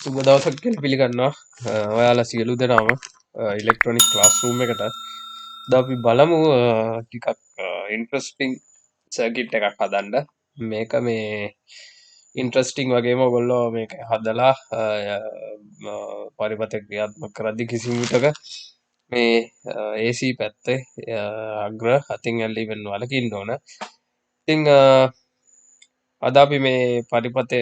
සුබ දවසක් කියලා පිළිගන්නවා ඔයාලා සියලු දෙනාම ඉලෙක්ට්‍රොනික් ක්ලාස් රූම් එකට. අද අපි බලමු ටිකක් ඉන්ට්‍රස්ටිං සර්කිට් එකක් හදන්න. මේක මේ ඉන්ට්‍රස්ටිං වගේම ඔයගොල්ලෝ මේක හදලා පරිපත ක්‍රියාත්මක කරද්දී කිසිම විටක මේ AC පැත්තේ අග්‍ර අතින් ඇල්ලීමෙන් වලකින්න ඕන. ඉතින් අද අපි මේ පරිපතේ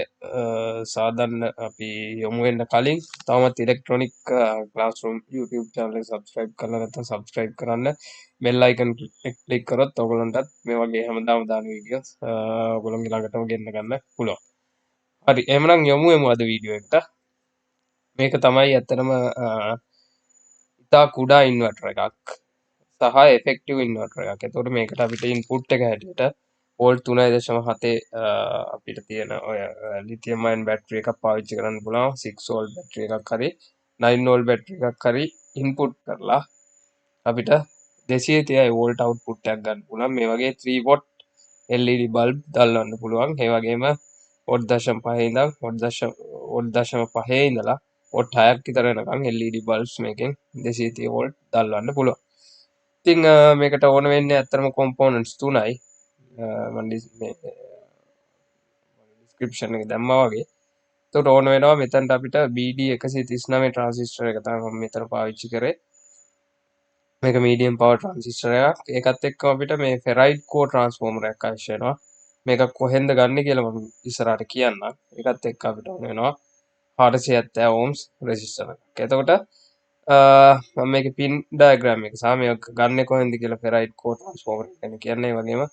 සාධන්න අපි යොමු වෙන්න කලින් තවමත් ඉලෙක්ට්‍රොනික් ක්ලාස්රූම් YouTube channel එක subscribe කරලා නැත්නම් subscribe කරන්න bell icon click කරොත් ඔයගොල්ලන්ටත් මේ වගේ හැමදාම දාන වීඩියෝස් ඔයගොල්ලන්ගේ ළඟටම ගෙන්න ගන්න පුළුවන්. හරි එහෙනම් යමු අද වීඩියෝ එකට. මේක තමයි ඇත්තටම ඉතා කුඩා ඉන්වර්ටර් එකක් සහ effective ඉන්වර්ටර් එකක්. ඒතකොට මේකට අපිට input එක හැටියට වෝල්ට් 3.7 අපිට තියෙන ඔය ලිතියම් අයන් බැටරි එකක් පාවිච්චි කරන්න පුළුවන් 6 වෝල්ට් බැටරි එකක් හරි 9 වෝල්ට් බැටරි එකක් හරි ඉන්පුට් කරලා අපිට 230 වෝල්ට් අවුට්පුට් එකක් ගන්න පුළුවන්. මේ වගේ 3 වොට් LED බල්බ් දැල්වන්න පුළුවන්. ඒ වගේම වොට් 0.5 ඉඳන් වොට් 0.5 ඉඳලා වොට් 6ක් විතර වෙනකන් LED බල්බ්ස් මේකෙන් 230 වෝල්ට් දැල්වන්න පුළුවන්. ඉතින් මේකට ඕන වෙන්නේ ඇත්තටම කොම්පොනන්ට්ස් තුනයි. මම ඩිස්ක්‍රිප්ෂන් එක දැම්මා වගේ. එතකොට ඕන වෙනවා මෙතනට අපිට BD 139 ට්‍රාන්සිස්ටර් එක තමයි මම මෙතන පාවිච්චි කරේ. මේක මීඩියම් පවර් ට්‍රාන්සිස්ටර් එකක්. ඒකත් එක්කම අපිට මේ ෆෙරයිඩ් කෝ ට්‍රාන්ස්ෆෝමර් එකක් අවශ්‍ය වෙනවා. මේක කොහෙන්ද ගන්න කියලා මම ඉස්සරහට කියන්නම්. ඒකත් එක්ක අපිට ඕන වෙනවා 470 ohms රෙසිස්ටර් එකක්. එතකොට මම මේකේ පින් ඩයග්‍රෑම් එක සහ මේක ගන්න කොහෙන්ද කියලා ෆෙරයිඩ් කෝ ට්‍රාන්ස්ෆෝමර් එක කියන්නේ. ඒ වගේම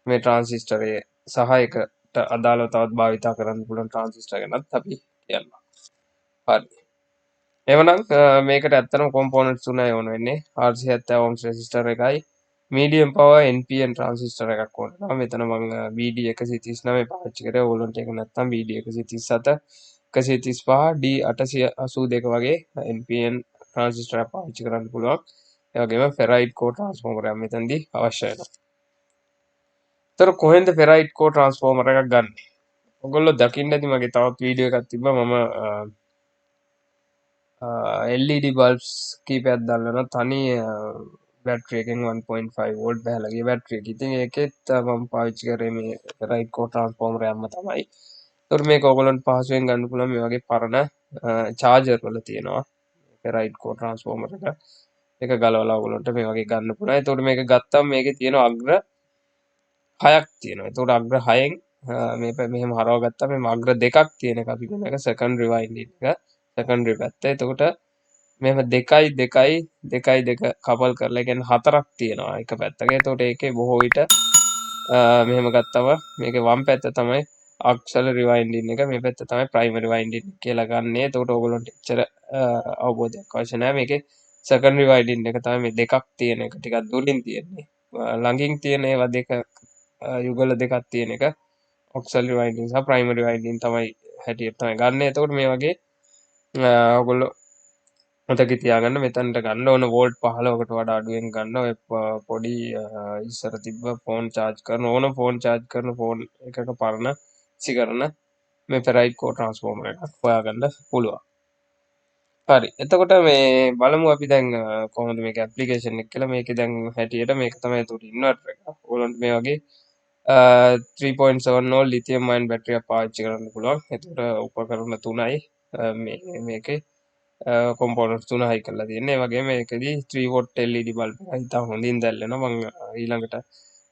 මේ ට්‍රාන්සිස්ටරයේ සහ ඒකට අදාළව තවත් භාවිතා කරන්න පුළුවන් ට්‍රාන්සිස්ටර් ගැනත් අපි කියන්නම්. හරි. එවනම් මේකට ඇත්තටම කොම්පොනන්ට්ස් තුනයි ඕන වෙන්නේ. 470 ohms රෙසිස්ටර් එකයි මීඩියම් පවර් NPN ට්‍රාන්සිස්ටර් එකක් ඕන වෙනවා. මෙතන මම BD 139 පාවිච්චි කරේ. ඕගොල්ලන්ට ඒක නැත්තම් BD 137 135 D 882 වගේ NPN ට්‍රාන්සිස්ටර් එකක් පාවිච්චි කරන්න පුළුවන්. ඒ වගේම ෆෙරයිඩ් කෝ ට්‍රාන්ස්ෆෝමර් එකක් මෙතනදී අවශ්‍ය වෙනවා. ඒතර කොහෙන්ද ෆෙරයිඩ් කෝ ට්‍රාන්ස්ෆෝමර් එකක් ගන්න? ඔයගොල්ලෝ දකින්න ඇති මගේ තවත් වීඩියෝ එකක් තිබ්බා. මම LED බල්බ්ස් කීපයක් දාලා තනි බැටරි එකෙන් 1.5 වෝල්ට් බහලා ගිය බැටරි එක. ඉතින් ඒකෙත් මම පාවිච්චි කරේ මේ ෆෙරයිඩ් කෝ ට්‍රාන්ස්ෆෝමර් එකක්ම තමයි. ඒතර මේක ඔයගොල්ලන්ට පහසුවෙන් ගන්න පුළුවන් මේ වගේ පරණ චාර්ජර් වල තියෙනවා ෆෙරයිඩ් කෝ ට්‍රාන්ස්ෆෝමර් එක. ඒක ගලවලා ඔයගොල්ලන්ට මේ වගේ ගන්න පුළුවන්. ඒතකොට මේක ගත්තම මේකේ තියෙන අග්‍ර 6ක් තියෙනවා. ඒතකොට අග්‍ර 6න් මෙහෙම හරව ගත්තාම මේ අග්‍ර 2ක් තියෙන එක අපි කියන එක සෙකන්ඩරි වයින්ඩින් එක. සෙකන්ඩරි පැත්ත. එතකොට මෙහෙම 2යි 2යි 2යි 2 කපල් කරලා ඒ කියන්නේ 4ක් තියෙනවා එක පැත්තක. එතකොට ඒකේ බොහෝ විට මෙහෙම ගත්තම මේකේ වම් පැත්ත තමයි ඔක්සිලරි වයින්ඩින් එක. මේ පැත්ත තමයි ප්‍රයිමරි වයින්ඩින් කියලා ගන්නෙ. එතකොට ඕගොල්ලන්ට එච්චර අවබෝධයක් අවශ්‍ය නැහැ. මේකේ සෙකන්ඩරි වයින්ඩින් එක තමයි මේ දෙකක් තියෙන එක. ටිකක් දුරින් තියෙන්නේ. ළඟින් තියෙන ඒවා දෙක යුගල දෙකක් තියෙන එක ඔක්සිලරි වයින්ඩින් සහ ප්‍රයිමරි වයින්ඩින් තමයි හැටියට තමයි ගන්න. එතකොට මේ වගේ ඔයගොල්ලෝ මතක තියාගන්න මෙතනට ගන්න ඕන වෝල්ට් 15කට වඩා අඩුවෙන් ගන්න. ඔය පොඩි ඉස්සර තිබ්බ ෆෝන් charge කරන ඕන ෆෝන් charge කරන ෆෝන් එකක පරණ සිකරන මේ ෆෙරයිඩ් කෝ ට්‍රාන්ස්ෆෝමර් එකක් හොයාගන්න පුළුවන්. හරි. එතකොට මේ බලමු අපි දැන් කොහොමද මේක ඇප්ලිකේෂන් එක කියලා. මේකේ දැන් හැටියට මේක තමයි උඩ ඉන්වර්ටර් එක. ඕගොල්ලන්ට මේ වගේ 3.7 volt ලිතියම් අයන් බැටරියක් පාවිච්චි කරන්න පුළුවන්. එතකොට උපකරණ තුනයි මේකේ කොම්පොනන්ට්ස් තුනයි කරලා තියෙන්නේ. ඒ වගේම මේකෙදි 3 watt LED බල්බ් එකක් ඉතා හොඳින් දැල්වෙනවා. මම ඊළඟට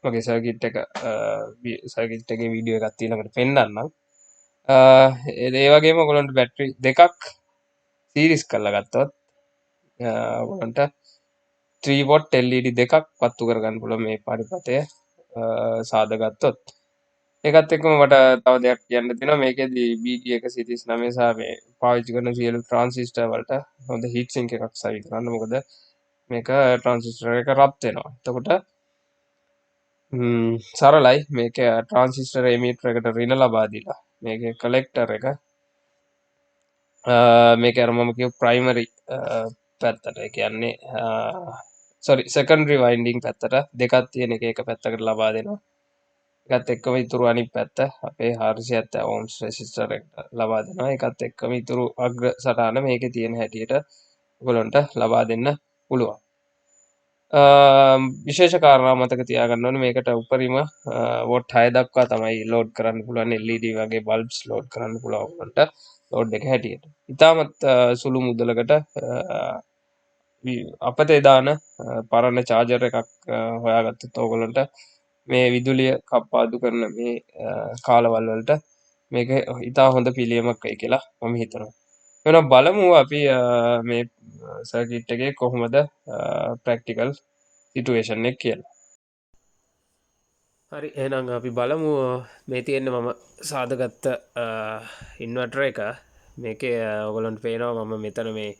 මගේ සර්කිට් එකේ වීඩියෝ එකක් ඊළඟට පෙන්නන්නම්. ඒ වගේම ඔයගොල්ලන්ට බැටරි දෙකක් සීරීස් කරලා ගත්තොත් ඔයගොල්ලන්ට 3 watt LED දෙකක් පත්තු කරගන්න පුළුවන් මේ පරිපතය සාදගත්තොත්. ඒකත් එක්කම මට තව දෙයක් කියන්න තියෙනවා. මේකෙදි BD 139 සහ මේ පාවිච්චි කරන සියලු ට්‍රාන්සිස්ටර් වලට හොඳ හීට් සින්ක් එකක් සවි කරන්න. මොකද මේක ට්‍රාන්සිස්ටර් එක රත් වෙනවා. එතකොට සරලයි මේක ට්‍රාන්සිස්ටර් එමිටර් එකට රින ලබා දීලා මේකේ කලෙක්ටර් එක මේක අර මම කියපු ප්‍රයිමරි පැත්තට ඒ කියන්නේ සෙකන්ඩරි වයින්ඩින් පැත්තට දෙකක් තියෙන එක පැත්තකට ලබා දෙනවා. එකත් එක්කම ඉතුරු අනිත් පැත්ත අපේ 470 ohms resistor එකට ලබා දෙනවා. ඒකත් එක්කම ඉතුරු අග්‍ර සටහන මේකේ තියෙන හැටියට ඔයගලන්ට ලබා දෙන්න පුළුවන්. විශේෂ කාරණා මතක තියාගන්න ඕනේ මේකට උපරිම වොට් 6 දක්වා තමයි ලෝඩ් කරන්න පුළුවන් LED වගේ බල්බ්ස් ලෝඩ් කරන්න පුළුවන් ඔයගලන්ට ලෝඩ් එක හැටියට. ඉතාමත් සුළු මුදලකට අපතේ දාන පරණ චාර්ජර් එකක් හොයාගත්තොත් ඔයගලන්ට මේ විදුලිය කප්පාදු කරන මේ කාලවල වලට මේක ඉතා හොඳ පිළියමක් වෙයි කියලා මම හිතනවා. එහෙනම් බලමු අපි මේ සර්කිට් එකේ කොහොමද ප්‍රැක්ටිකල් සිටුේෂන් එක කියලා. හරි එහෙනම් අපි බලමු මේ තියෙන්නේ මම සාදගත්ත ඉන්වර්ටර් එක. මේකේ ඔයගලන්ට පේනවා මම මෙතන මේ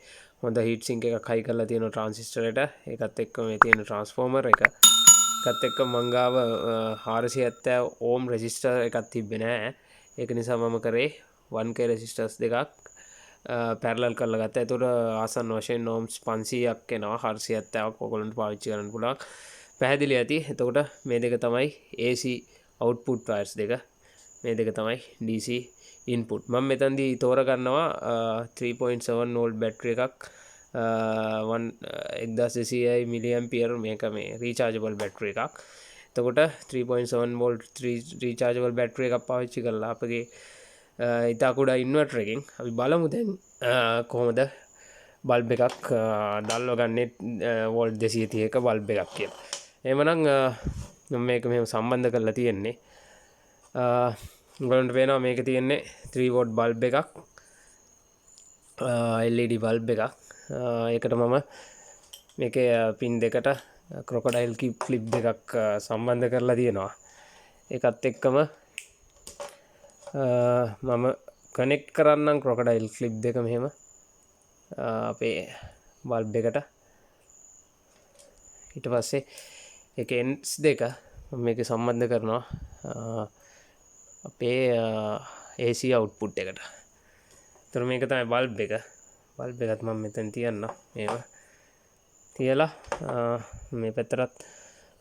හොඳ හීට් සින්ක් එකක් හයි කරලා තියෙනවා ට්‍රාන්සිස්ටරේට. ඒකත් එක්ක මේ තියෙන ට්‍රාන්ස්ෆෝමර් එක. ඒකත් එක්ක මං ගාව 470 ඕම් රෙසිස්ටර් එකක් තිබ්බේ නෑ. ඒක නිසා මම කරේ 1k රෙසිස්ටර්ස් දෙකක් පැරලල් කරලා ගත්තා. ඒතකොට ආසන්න වශයෙන් ඕම්ස් 500ක් එනවා. 470ක් ඔයගලන්ට පාවිච්චි කරන්න පුළුවන්. පැහැදිලි ඇති. එතකොට මේ දෙක තමයි AC output wires දෙක. මේ දෙක තමයි DC input. මම මෙතනදී තෝරගන්නවා 3.7 volt battery එකක් 1200 mAh මේක මේ rechargeable battery එකක්. එතකොට 3.7 volt rechargeable battery එකක් පාවිච්චි කරලා අපගේ ඉතා කුඩා ඉන්වර්ටර් එකකින් අපි බලමු දැන් කොහොමද බල්බ් එකක් දැල්ව ගන්නේ වෝල්ට් 230ක බල්බ් එකක් කියලා. එහෙමනම් මේක මෙහෙම සම්බන්ධ කරලා තියෙන්නේ. ඔයගලන්ට පේනවා මේක තියෙන්නේ 3 වෝල්ට් බල්බ් එකක් LED බල්බ් එකක්. ඒකට මම මේකේ පින් දෙකට ක්‍රොකොඩයිල් ක්ලිප් දෙකක් සම්බන්ධ කරලා තියෙනවා. ඒකත් එක්කම මම කනෙක්ට් කරන්නම් ක්‍රොකොඩයිල් ක්ලිප් දෙක මෙහෙම අපේ බල්බ් එකට. ඊට පස්සේ ඒක ends දෙක මම මේක සම්බන්ධ කරනවා අපේ AC output එකට. ඒතර මේක තමයි බල්බ් එක. බල්බ් එකත් මම මෙතන තියන්නම්. මේව තියලා මේ පැත්තට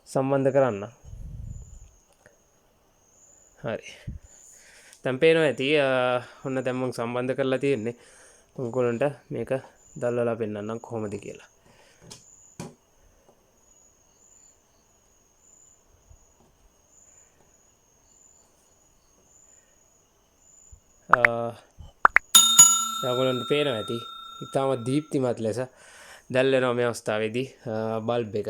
සම්බන්ධ කරන්න. හරි. දැන් පේනවා ඇති ඔන්න දැන් මම සම්බන්ධ කරලා තියෙන්නේ. ඔයගොල්ලන්ට මේක දැල්වලා පෙන්නන්නම් කොහොමද කියලා. ඔයගොල්ලන්ට පේනවා ඇති ඉතාමත් දීප්තිමත් ලෙස දැල්වෙනවා මේ අවස්ථාවේදී බල්බ් එක.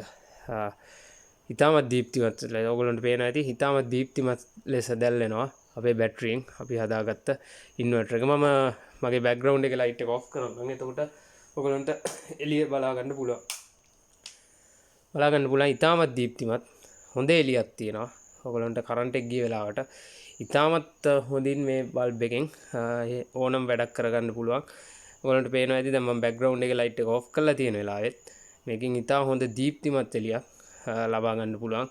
ඉතාමත් දීප්තිමත් ලෙස ඔයගොල්ලන්ට පේනවා ඇති ඉතාමත් දීප්තිමත් ලෙස දැල්වෙනවා අපේ බැටරියෙන් අපි හදාගත්ත ඉන්වර්ටර් එක. මම මගේ බෑග්ග්‍රවුන්ඩ් එකේ ලයිට් එක ඔෆ් කරනවා. එතකොට ඔයගොල්ලන්ට එළිය බලා ගන්න පුළුවන්. ඉතාමත් දීප්තිමත් හොඳ එළියක් තියෙනවා. ඔයගොල්ලන්ට කරන්ට් එක ගිය වෙලාවට ඉතාමත් හොඳින් මේ බල්බ් එකෙන් ඕනම් වැඩක් කරගන්න පුළුවන්. ඔයගොල්ලන්ට පේනවා ඇති දැන් මම බෑග්ග්‍රවුන්ඩ් එකේ ලයිට් එක ඔෆ් කරලා තියෙන වෙලාවෙත් මේකෙන් ඉතා හොඳ දීප්තිමත් එළියක් ලබා ගන්න පුළුවන්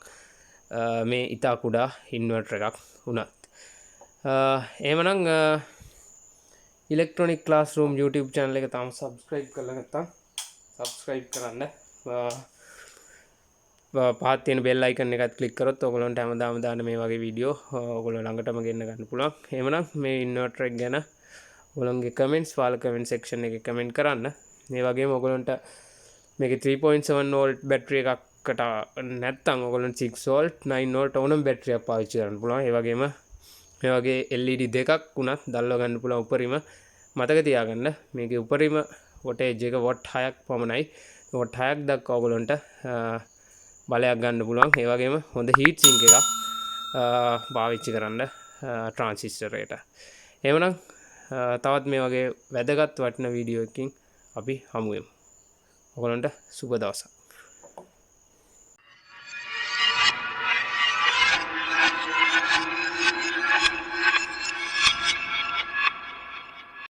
මේ ඉතා කුඩා ඉන්වර්ටර් එකක් වුණත්. එහෙමනම් ඉලෙක්ට්‍රොනික් ක්ලාස්රූම් YouTube channel එක තාම subscribe කරලා නැත්නම් subscribe කරන්න. පහත් තියෙන bell icon එකත් click කරොත් ඔයගොල්ලන්ට හැමදාම දාන මේ වගේ වීඩියෝ ඔයගොල්ලෝ ළඟටම ගෙන්න ගන්න පුළුවන්. එහෙමනම් මේ ඉන්වර්ටර් එක ගැන ඔයගොල්ලන්ගේ comments වාල comment section එකේ comment කරන්න. මේ වගේම ඔයගොල්ලන්ට මේකේ 3.7 volt battery එකකට නැත්නම් ඔයගොල්ලන්ට 6 volt 9 volt ඕනම battery එකක් පාවිච්චි කරන්න පුළුවන්. ඒ වගේම මේ වගේ LED දෙකක් උනත් දැල්ව ගන්න පුළුවන් උපරිම. මතක තියාගන්න මේකේ උපරිම voltage එක watt 6ක් පමණයි. watt 6ක් දක්වා ඔයගොල්ලන්ට බලයක් ගන්න පුළුවන්. ඒ වගේම හොඳ heat sink එකක් පාවිච්චි කරන්න ට්‍රාන්සිස්ටරේට. එහෙමනම් තවත් මේ වගේ වැදගත් වටින වීඩියෝ එකකින් අපි හමු වෙමු. ඔයගොල්ලන්ට සුබ දවසක්.